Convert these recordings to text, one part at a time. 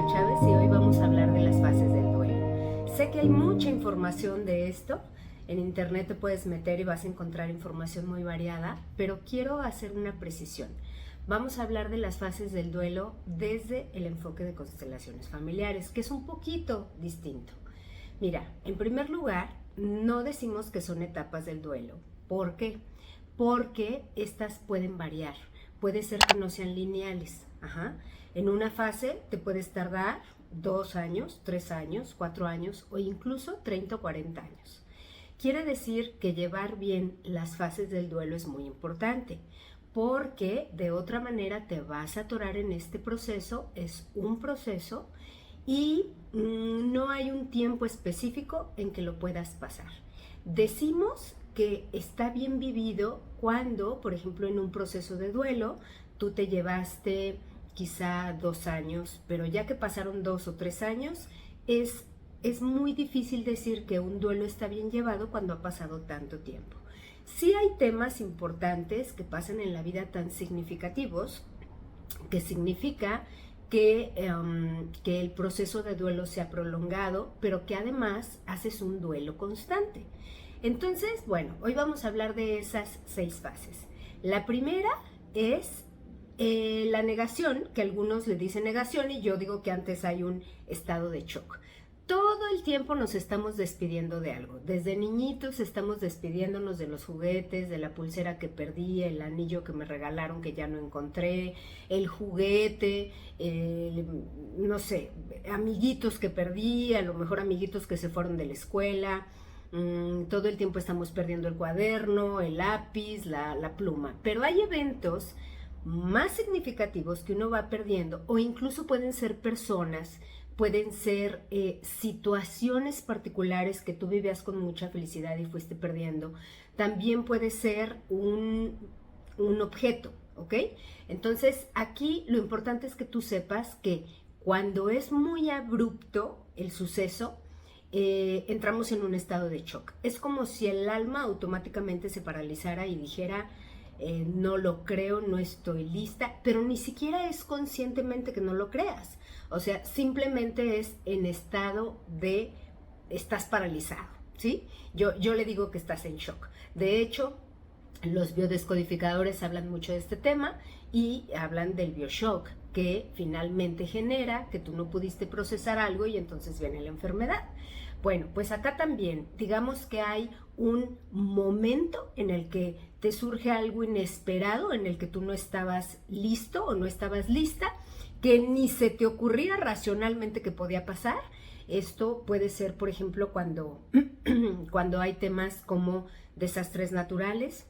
Mónica Chávez y hoy vamos a hablar de las fases del duelo. Sé que hay mucha información de esto, en internet te puedes meter y vas a encontrar información muy variada, pero quiero hacer una precisión. Vamos a hablar de las fases del duelo desde el enfoque de constelaciones familiares, que es un poquito distinto. Mira, en primer lugar, no decimos que son etapas del duelo. ¿Por qué? Porque estas pueden variar. Puede ser que no sean lineales. En una fase te puedes tardar 2 años, 3 años, 4 años o incluso 30 o 40 años. Quiere decir que llevar bien las fases del duelo es muy importante, porque de otra manera te vas a atorar en este proceso, es un proceso y no hay un tiempo específico en que lo puedas pasar. Decimos que está bien vivido cuando, por ejemplo, en un proceso de duelo, tú te llevaste quizá 2 años, pero ya que pasaron 2 o 3 años, es muy difícil decir que un duelo está bien llevado cuando ha pasado tanto tiempo. Sí hay temas importantes que pasan en la vida tan significativos, que significa que el proceso de duelo se ha prolongado, pero que además haces un duelo constante. Entonces, bueno, hoy vamos a hablar de esas 6 fases. La primera es la negación, que algunos le dicen negación y yo digo que antes hay un estado de shock. Todo el tiempo nos estamos despidiendo de algo. Desde niñitos estamos despidiéndonos de los juguetes, de la pulsera que perdí, el anillo que me regalaron que ya no encontré, el juguete, no sé, amiguitos que perdí, a lo mejor amiguitos que se fueron de la escuela. Todo el tiempo estamos perdiendo el cuaderno, el lápiz, la pluma. Pero hay eventos más significativos que uno va perdiendo, o incluso pueden ser personas, pueden ser situaciones particulares que tú vivías con mucha felicidad y fuiste perdiendo. También puede ser un objeto, ¿ok? Entonces aquí lo importante es que tú sepas que cuando es muy abrupto el suceso, entramos en un estado de shock. Es como si el alma automáticamente se paralizara y dijera, no lo creo, no estoy lista, pero ni siquiera es conscientemente que no lo creas. O sea, simplemente es en estado de, estás paralizado, ¿sí? Yo le digo que estás en shock. De hecho, los biodescodificadores hablan mucho de este tema y hablan del bioshock, que finalmente genera que tú no pudiste procesar algo y entonces viene la enfermedad. Bueno, pues acá también, digamos que hay un momento en el que te surge algo inesperado, en el que tú no estabas listo o no estabas lista, que ni se te ocurría racionalmente que podía pasar. Esto puede ser, por ejemplo, cuando hay temas como desastres naturales,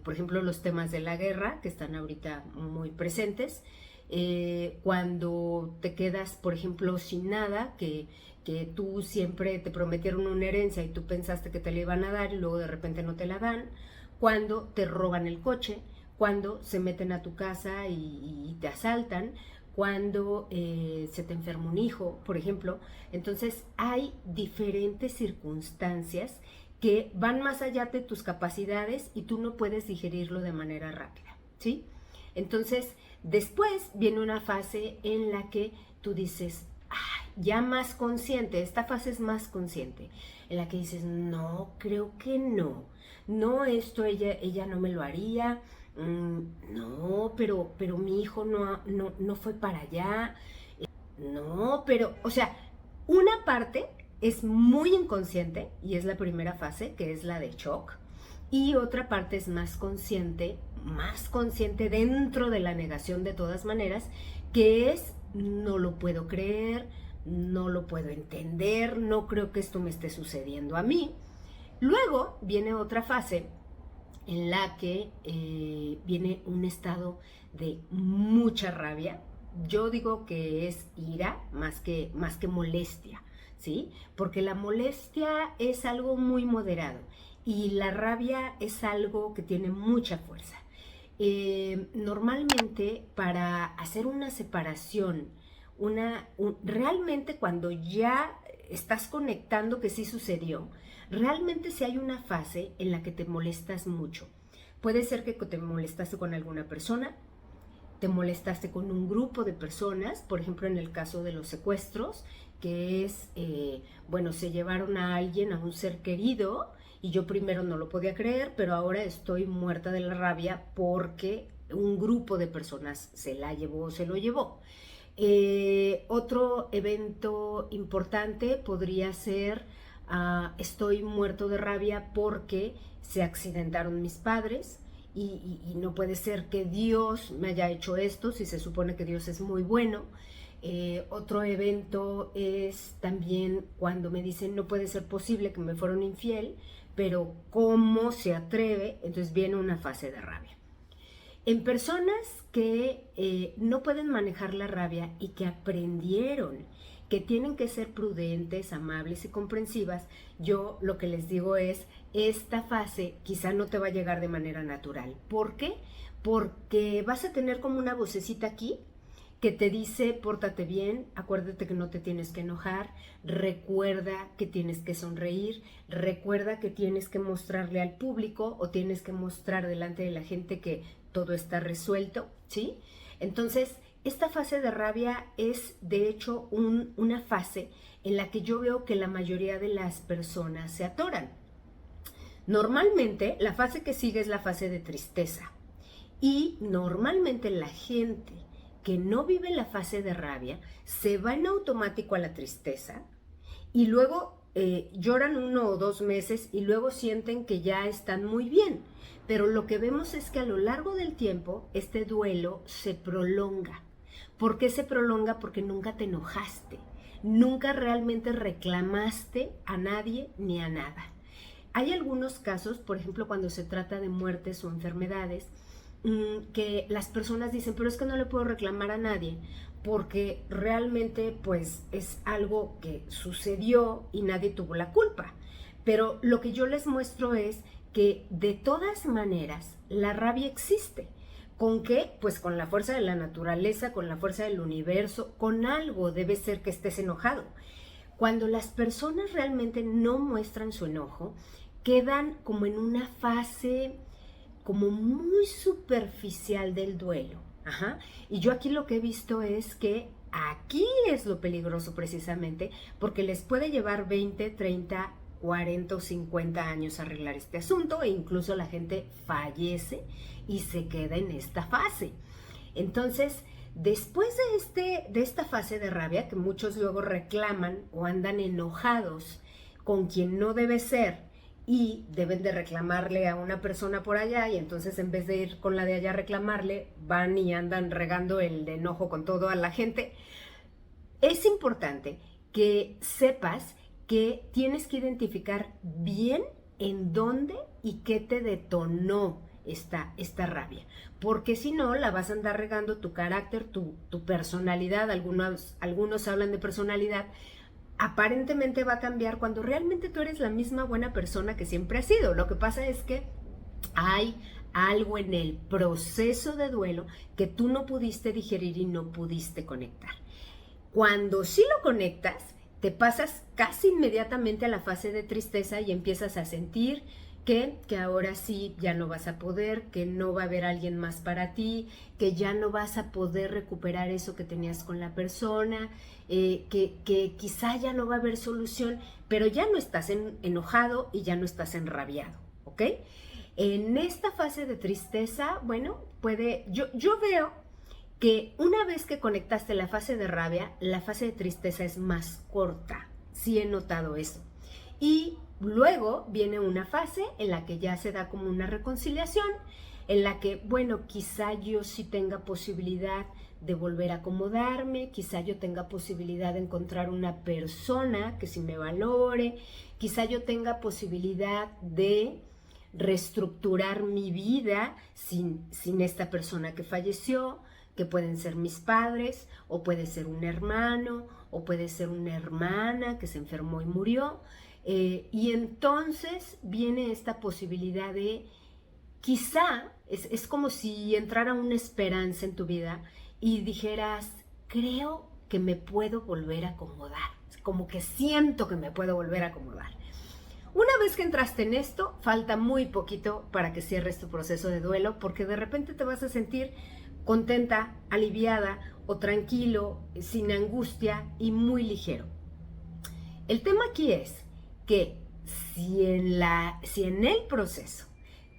por ejemplo, los temas de la guerra, que están ahorita muy presentes, cuando te quedas, por ejemplo, sin nada, que tú siempre te prometieron una herencia y tú pensaste que te la iban a dar y luego de repente no te la dan, cuando te roban el coche, cuando se meten a tu casa y te asaltan, cuando se te enferma un hijo, por ejemplo. Entonces hay diferentes circunstancias que van más allá de tus capacidades y tú no puedes digerirlo de manera rápida, ¿sí? Entonces, después viene una fase en la que tú dices, ya más consciente, esta fase es más consciente, en la que dices, no, creo que no, esto ella no me lo haría, no, pero mi hijo no fue para allá, no, pero, o sea, una parte es muy inconsciente y es la primera fase, que es la de shock, y otra parte es más consciente dentro de la negación de todas maneras, que es, no lo puedo creer, no lo puedo entender, no creo que esto me esté sucediendo a mí. Luego viene otra fase en la que viene un estado de mucha rabia. Yo digo que es ira más que molestia, ¿sí? Porque la molestia es algo muy moderado y la rabia es algo que tiene mucha fuerza. Normalmente para hacer una separación, realmente cuando ya estás conectando que sí sucedió, realmente si hay una fase en la que te molestas mucho. Puede ser que te molestaste con alguna persona, te molestaste con un grupo de personas, por ejemplo en el caso de los secuestros, que es, bueno, se llevaron a alguien, a un ser querido, y yo primero no lo podía creer, pero ahora estoy muerta de la rabia porque un grupo de personas se la llevó, se lo llevó. Otro evento importante podría ser, estoy muerto de rabia porque se accidentaron mis padres y no puede ser que Dios me haya hecho esto si se supone que Dios es muy bueno. Otro evento es también cuando me dicen no puede ser posible que me fueron infiel, pero ¿cómo se atreve? Entonces viene una fase de rabia. En personas que no pueden manejar la rabia y que aprendieron que tienen que ser prudentes, amables y comprensivas, yo lo que les digo es, esta fase quizá no te va a llegar de manera natural. ¿Por qué? Porque vas a tener como una vocecita aquí que te dice, pórtate bien, acuérdate que no te tienes que enojar, recuerda que tienes que sonreír, recuerda que tienes que mostrarle al público o tienes que mostrar delante de la gente que todo está resuelto, ¿sí? Entonces, esta fase de rabia es, de hecho, una fase en la que yo veo que la mayoría de las personas se atoran. Normalmente, la fase que sigue es la fase de tristeza. Y normalmente la gente que no vive la fase de rabia se va en automático a la tristeza y luego lloran 1 o 2 meses y luego sienten que ya están muy bien. Pero lo que vemos es que a lo largo del tiempo este duelo se prolonga. ¿Por qué se prolonga? Porque nunca te enojaste, nunca realmente reclamaste a nadie ni a nada. Hay algunos casos, por ejemplo, cuando se trata de muertes o enfermedades, que las personas dicen, pero es que no le puedo reclamar a nadie, porque realmente pues es algo que sucedió y nadie tuvo la culpa. Pero lo que yo les muestro es que de todas maneras la rabia existe. ¿Con qué? Pues con la fuerza de la naturaleza, con la fuerza del universo, con algo debe ser que estés enojado. Cuando las personas realmente no muestran su enojo, quedan como en una fase como muy superficial del duelo. Ajá. Y yo aquí lo que he visto es que aquí es lo peligroso precisamente, porque les puede llevar 20, 30, 40 o 50 años arreglar este asunto e incluso la gente fallece y se queda en esta fase. Entonces, después de esta fase de rabia, que muchos luego reclaman o andan enojados con quien no debe ser, y deben de reclamarle a una persona por allá y entonces en vez de ir con la de allá a reclamarle, van y andan regando el de enojo con todo a la gente. Es importante que sepas que tienes que identificar bien en dónde y qué te detonó esta rabia, porque si no la vas a andar regando tu carácter, tu personalidad. Algunos hablan de personalidad. Aparentemente va a cambiar cuando realmente tú eres la misma buena persona que siempre has sido. Lo que pasa es que hay algo en el proceso de duelo que tú no pudiste digerir y no pudiste conectar. Cuando sí lo conectas, te pasas casi inmediatamente a la fase de tristeza y empiezas a sentir que ahora sí ya no vas a poder, que no va a haber alguien más para ti, que ya no vas a poder recuperar eso que tenías con la persona, que quizá ya no va a haber solución, pero ya no estás enojado y ya no estás enrabiado, ¿ok? En esta fase de tristeza, bueno, yo veo que una vez que conectaste la fase de rabia, la fase de tristeza es más corta. Sí he notado eso. Y luego viene una fase en la que ya se da como una reconciliación, en la que, bueno, quizá yo sí tenga posibilidad de volver a acomodarme, quizá yo tenga posibilidad de encontrar una persona que sí me valore, quizá yo tenga posibilidad de reestructurar mi vida sin esta persona que falleció, que pueden ser mis padres, o puede ser un hermano, o puede ser una hermana que se enfermó y murió. Y entonces viene esta posibilidad de, quizá, es como si entrara una esperanza en tu vida y dijeras, creo que me puedo volver a acomodar, como que siento que me puedo volver a acomodar. Una vez que entraste en esto, falta muy poquito para que cierres tu proceso de duelo, porque de repente te vas a sentir contenta, aliviada o tranquilo, sin angustia y muy ligero. El tema aquí es que si en el proceso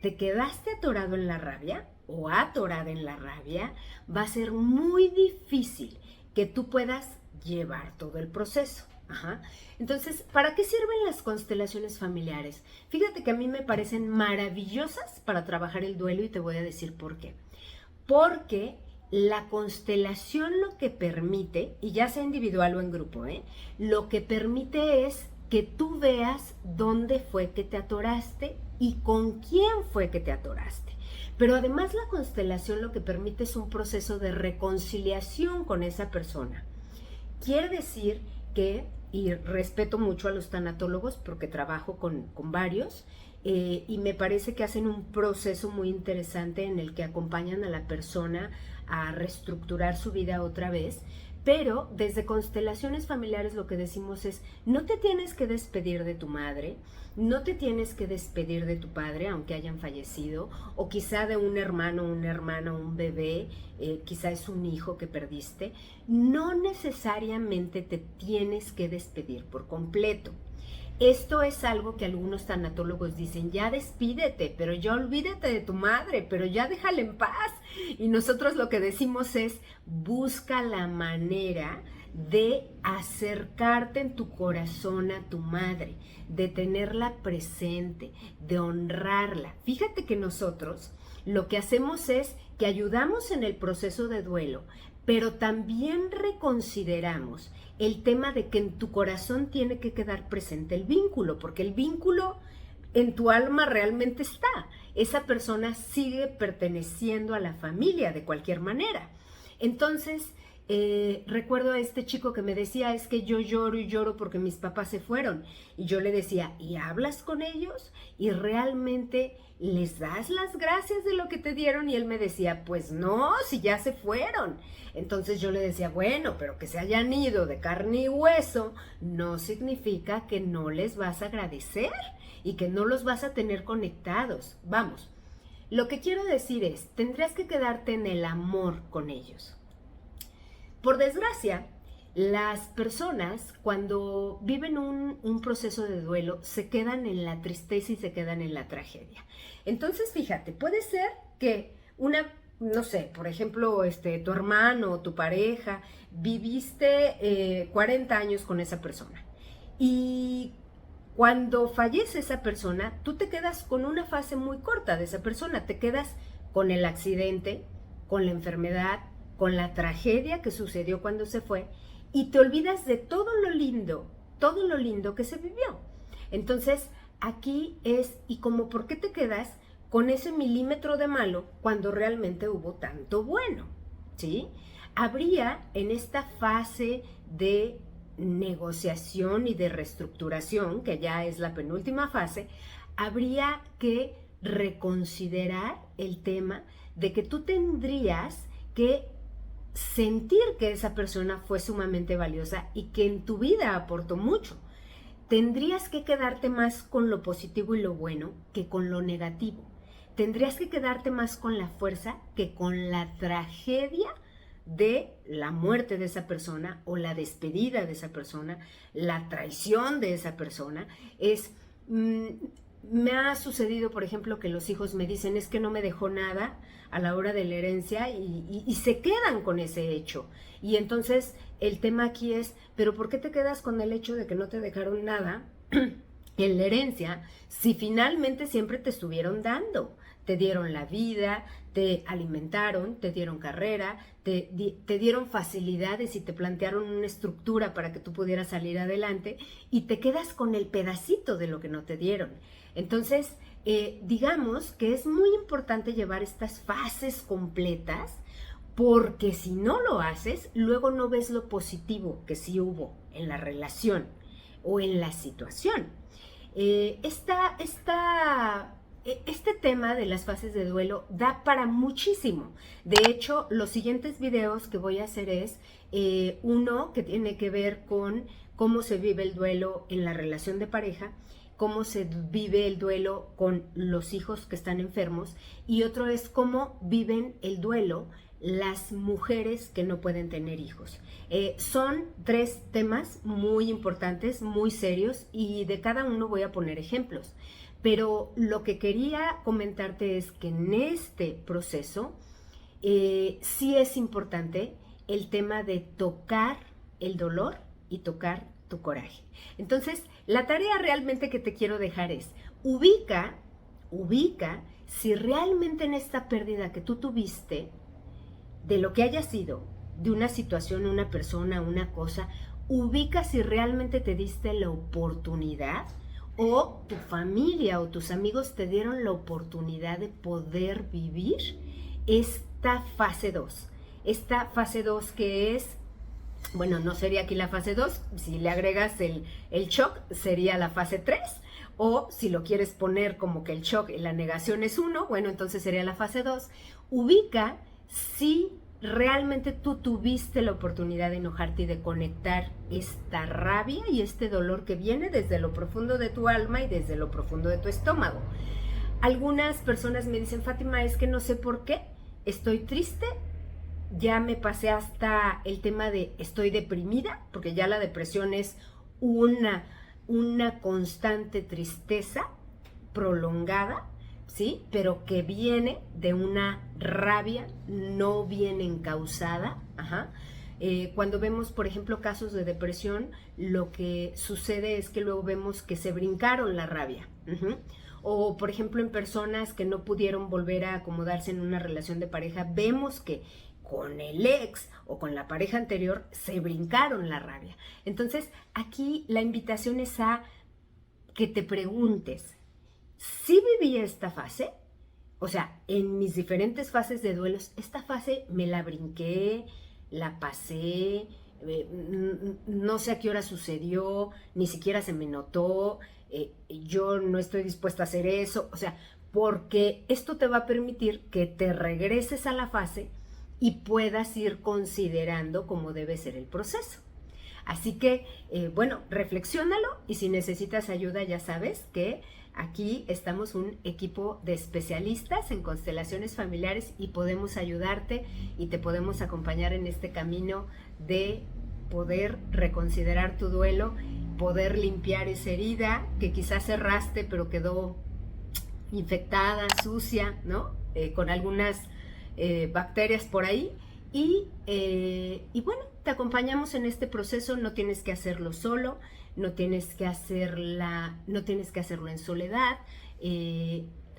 te quedaste atorado en la rabia o atorada en la rabia, va a ser muy difícil que tú puedas llevar todo el proceso. Ajá. Entonces, ¿para qué sirven las constelaciones familiares? Fíjate que a mí me parecen maravillosas para trabajar el duelo y te voy a decir por qué. Porque la constelación lo que permite, y ya sea individual o en grupo, lo que permite es que tú veas dónde fue que te atoraste y con quién fue que te atoraste. Pero además la constelación lo que permite es un proceso de reconciliación con esa persona. Quiere decir que, y respeto mucho a los tanatólogos porque trabajo con varios, y me parece que hacen un proceso muy interesante en el que acompañan a la persona a reestructurar su vida otra vez, pero desde constelaciones familiares lo que decimos es, no te tienes que despedir de tu madre, no te tienes que despedir de tu padre, aunque hayan fallecido, o quizá de un hermano, una hermana, un bebé, quizá es un hijo que perdiste. No necesariamente te tienes que despedir por completo. Esto es algo que algunos tanatólogos dicen, ya despídete, pero ya olvídate de tu madre, pero ya déjala en paz. Y nosotros lo que decimos es, busca la manera de acercarte en tu corazón a tu madre, de tenerla presente, de honrarla. Fíjate que nosotros lo que hacemos es que ayudamos en el proceso de duelo, pero también reconsideramos el tema de que en tu corazón tiene que quedar presente el vínculo, porque el vínculo en tu alma realmente está. Esa persona sigue perteneciendo a la familia de cualquier manera. Entonces, recuerdo a este chico que me decía, es que yo lloro y lloro porque mis papás se fueron. Y yo le decía, ¿y hablas con ellos? ¿Y realmente les das las gracias de lo que te dieron? Y él me decía, pues no, si ya se fueron. Entonces yo le decía, bueno, pero que se hayan ido de carne y hueso no significa que no les vas a agradecer y que no los vas a tener conectados. Vamos, lo que quiero decir es, tendrías que quedarte en el amor con ellos. Por desgracia, las personas cuando viven un proceso de duelo se quedan en la tristeza y se quedan en la tragedia. Entonces, fíjate, puede ser que no sé, por ejemplo, tu hermano o tu pareja, viviste 40 años con esa persona y cuando fallece esa persona, tú te quedas con una fase muy corta de esa persona, te quedas con el accidente, con la enfermedad, con la tragedia que sucedió cuando se fue y te olvidas de todo lo lindo que se vivió. Entonces, aquí es, ¿y como por qué te quedas con ese milímetro de malo cuando realmente hubo tanto bueno? ¿Sí? Habría en esta fase de negociación y de reestructuración, que ya es la penúltima fase, habría que reconsiderar el tema de que tú tendrías que sentir que esa persona fue sumamente valiosa y que en tu vida aportó mucho. Tendrías que quedarte más con lo positivo y lo bueno que con lo negativo. Tendrías que quedarte más con la fuerza que con la tragedia de la muerte de esa persona o la despedida de esa persona, la traición de esa persona. Me ha sucedido, por ejemplo, que los hijos me dicen, es que no me dejó nada a la hora de la herencia y se quedan con ese hecho. Y entonces el tema aquí es, ¿pero por qué te quedas con el hecho de que no te dejaron nada en la herencia si finalmente siempre te estuvieron dando? Te dieron la vida, te alimentaron, te dieron carrera, te dieron facilidades y te plantearon una estructura para que tú pudieras salir adelante y te quedas con el pedacito de lo que no te dieron. Entonces, digamos que es muy importante llevar estas fases completas porque si no lo haces, luego no ves lo positivo que sí hubo en la relación o en la situación. Este tema de las fases de duelo da para muchísimo. De hecho, los siguientes videos que voy a hacer es uno que tiene que ver con cómo se vive el duelo en la relación de pareja, cómo se vive el duelo con los hijos que están enfermos y otro es cómo viven el duelo las mujeres que no pueden tener hijos. Son 3 temas muy importantes, muy serios, y de cada uno voy a poner ejemplos. Pero lo que quería comentarte es que en este proceso sí es importante el tema de tocar el dolor y tocar tu coraje. Entonces, la tarea realmente que te quiero dejar es ubica si realmente en esta pérdida que tú tuviste, de lo que haya sido, de una situación, una persona, una cosa, ubica si realmente te diste la oportunidad o tu familia o tus amigos te dieron la oportunidad de poder vivir esta fase 2. Esta fase 2 que es, bueno, no sería aquí la fase 2, si le agregas el shock sería la fase 3, o si lo quieres poner como que el shock y la negación es 1, bueno, entonces sería la fase 2. Ubica si realmente tú tuviste la oportunidad de enojarte y de conectar esta rabia y este dolor que viene desde lo profundo de tu alma y desde lo profundo de tu estómago. Algunas personas me dicen, Fátima, es que no sé por qué, estoy triste, ya me pasé hasta el tema de estoy deprimida, porque ya la depresión es una constante tristeza prolongada, ¿sí? Pero que viene de una rabia no bien encausada. Cuando vemos, por ejemplo, casos de depresión, lo que sucede es que luego vemos que se brincaron la rabia. O, por ejemplo, en personas que no pudieron volver a acomodarse en una relación de pareja, vemos que con el ex o con la pareja anterior se brincaron la rabia. Entonces, aquí la invitación es a que te preguntes, ¿sí viví esta fase? O sea, en mis diferentes fases de duelos, esta fase me la brinqué, la pasé, no sé a qué hora sucedió, ni siquiera se me notó, yo no estoy dispuesta a hacer eso, o sea, porque esto te va a permitir que te regreses a la fase y puedas ir considerando cómo debe ser el proceso. Así que, bueno, reflexiónalo, y si necesitas ayuda ya sabes que aquí estamos un equipo de especialistas en constelaciones familiares y podemos ayudarte y te podemos acompañar en este camino de poder reconsiderar tu duelo, poder limpiar esa herida que quizás cerraste pero quedó infectada, sucia, ¿no? Con algunas bacterias por ahí. Y bueno, te acompañamos en este proceso, no tienes que hacerlo solo, no tienes que hacerlo en soledad,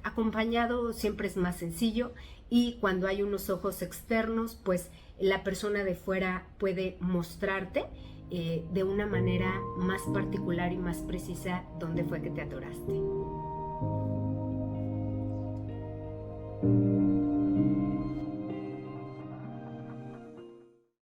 acompañado siempre es más sencillo, y cuando hay unos ojos externos, pues la persona de fuera puede mostrarte de una manera más particular y más precisa dónde fue que te atoraste.